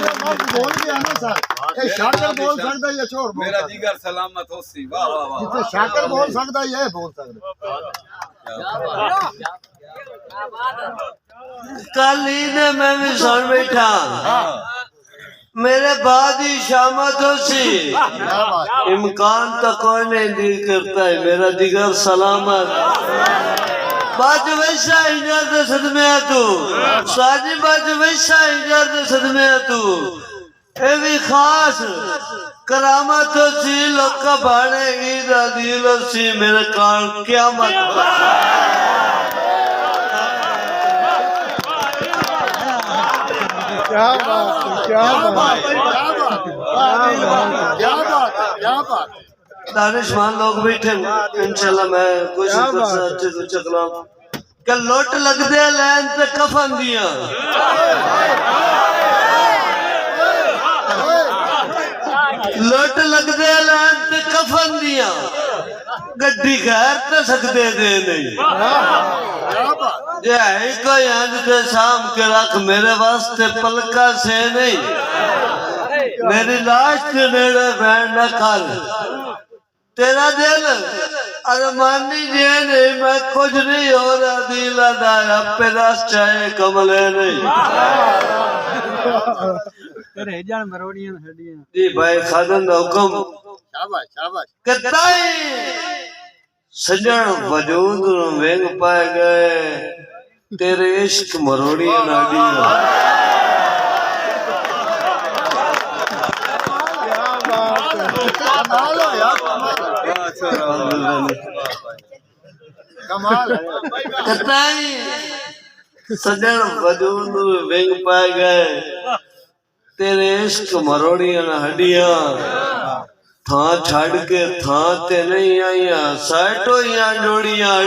बोल गया ना सर, ये शाकर बोल सकता है, ये छोड़ मेरा जिगर सलामत हो सी। वाह वाह वाह, जिसे शाकर बोल सकता है ये बोल सकता। काली ने मैं भी सुन बैठा, मेरे बाद ही शामत हो सी। इम्कान तो कोई नहीं दिल करता है, मेरा जिगर सलामत। बाज वैसा इजार दे सदमे तू साजी, बाज वैसा इजार दे सदमे तू। ए भी खास करामत सी, लोग भाड़े ईद दिल सी, मेरे कान क्या मत। क्या बात, क्या बात, क्या बात, क्या बात। दानिशमान लोग बैठे इंशाल्लाह, मैं कोशिश करता अच्छे से चकला के लोट लग दे लैन ते कफन दिया। लोट लग दे लैन ते कफन दिया, गड्डी खैर ते सकदे दे नहीं। जे है कोई अंज ते शाम के रख मेरे वास्ते पलका से नहीं। मेरी लाश के नेड़े बैठ न कर, तेरा दिल अरमानी जे नहीं, मैं कुछ नहीं हो रहा दिल अदाया पे रस चाहे कमले नहीं। जी भाई खादन दा हुक्म शाबाश, शाबाश। कताई सजन वजूद नु वेंग पाए गए, तेरे इश्क मरोड़ी नाडी। कमाल हो यार, कमाल। कताई सजन वजूद नु वेंग पाए गए, तेरे इश्क मरोड़ी हड्डियां। था छड़ के था ते नहीं आईया, साइटो या जोड़ियां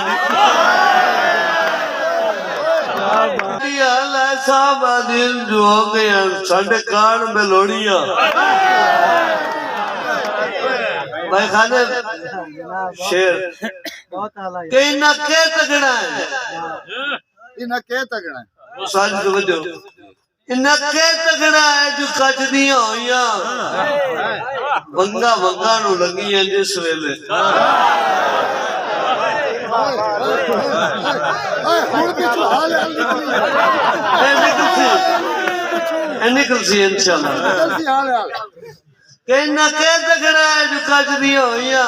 साबा दिल जो हो गया साढ़े कान बेलोड़िया। भाई खाने शेर कहीं ना के तगड़ा है, इन्हें के तगड़ा है, साज वजो इन्हें के तगड़ा है जो कच दिया होइया वंगा वंगा नु लगी है जिस वेले। निकल सी इंशाल्लाह। कहना के तगड़ा है जो कच दिया होइया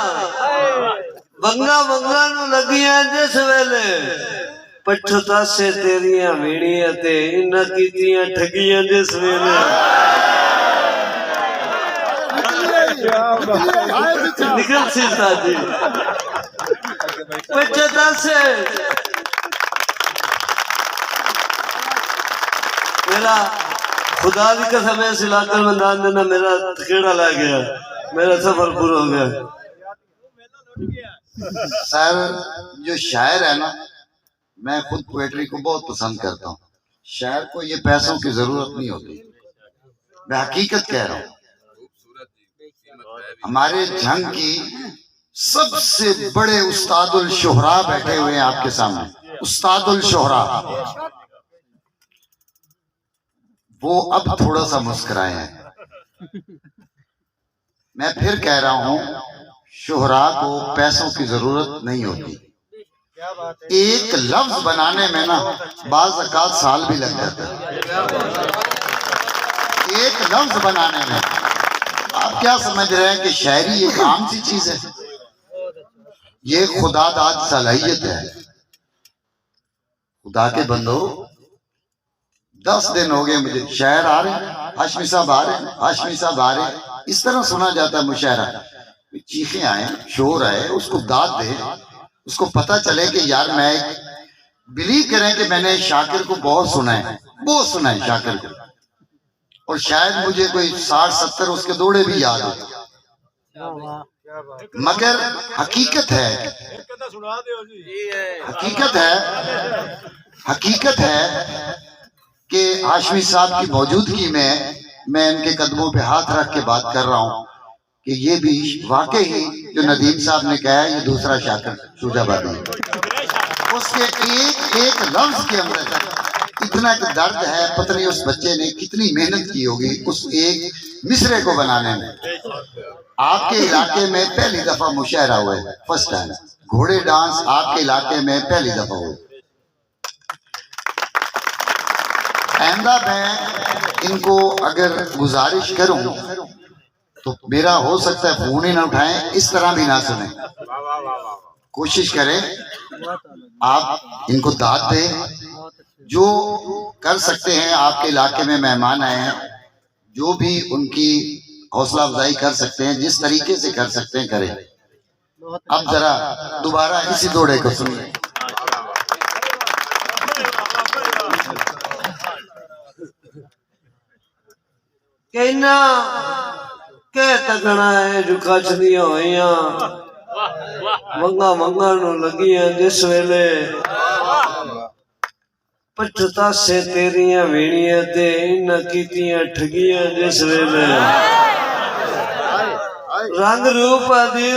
वंगा वंगा नु लगी है जिस वेले। पछता से तेरिया मीड़ियां ते इन्हां कीतियां ठगियां जिस वेले। निकल सी साजी पछता से मेरा खुदा की कसम है, इस इलाके में दान देना मेरा थकेड़ा लग गया, मेरा सफर पूरा हो गया। सर जो शायर है ना, मैं खुद पोएट्री को बहुत पसंद करता हूँ। शायर को ये पैसों की जरूरत नहीं होती, मैं हकीकत कह रहा हूँ। हमारे जंग की सबसे बड़े उस्तादुल शोहरा बैठे हुए हैं आपके सामने, उस्तादुल शोहरा। वो अब थोड़ा सा मुस्कुराए हैं। मैं फिर कह रहा हूं, शोहरा को पैसों की जरूरत नहीं होती। एक लफ्ज बनाने में ना बाज़ औक़ात साल भी लग जाता है। एक लफ्ज बनाने में आप क्या समझ रहे हैं कि शायरी एक आम सी चीज है? ये खुदादाद सलाहियत है। खुदा के बंदो 10 दिन हो गए मुझे, शायर आ रहे हैं, हाशमी साहब आ रहे हैं, हाशमी साहब आ रहे हैं, इस तरह सुना जाता है मुशायरा। चीखें आए, शोर आए, उसको दाद दे, उसको पता चले कि यार मैं बिलीव करें कि मैंने शाकिर को बहुत सुना है, बहुत सुना है शाकिर को, और शायद मुझे कोई 60-70 उसके दौड़े भी याद हो। मगर हकीकत है, हकीकत है कि हाशमी साहब की मौजूदगी में मैं इनके कदमों पे हाथ रख के बात कर रहा हूँ कि ये भी वाकई ही जो नदीम साहब ने कहा है, ये दूसरा शाकिर शूजाबादी है। उसके एक एक लफ्ज के अंदर इतना एक दर्द है, पता नहीं उस बच्चे ने कितनी मेहनत की होगी उस एक मिसरे को बनाने में। आपके इलाके में पहली दफा मुशायरा हुआ है, फर्स्ट टाइम घोड़े डांस आपके इलाके में पहली दफा हुआ। आइंदा मैं इनको अगर गुजारिश करूं तो मेरा हो सकता है फोन ही ना उठाएं, इस तरह भी ना सुने। कोशिश करें आप इनको दाद दें, जो कर सकते हैं। आपके इलाके में मेहमान आए हैं, जो भी उनकी हौसला अफजाई कर सकते हैं, जिस तरीके से कर सकते हैं करें। अब जरा दोबारा इसी दौड़े को सुनिए। कहना के तकना है जो कच दिया हुई मंगा मंगा नु लगियां जिस वेले पचतासे तेरियां वीणियां ते इन कीतियां ठगियां जिस वेले रंग रूप आदि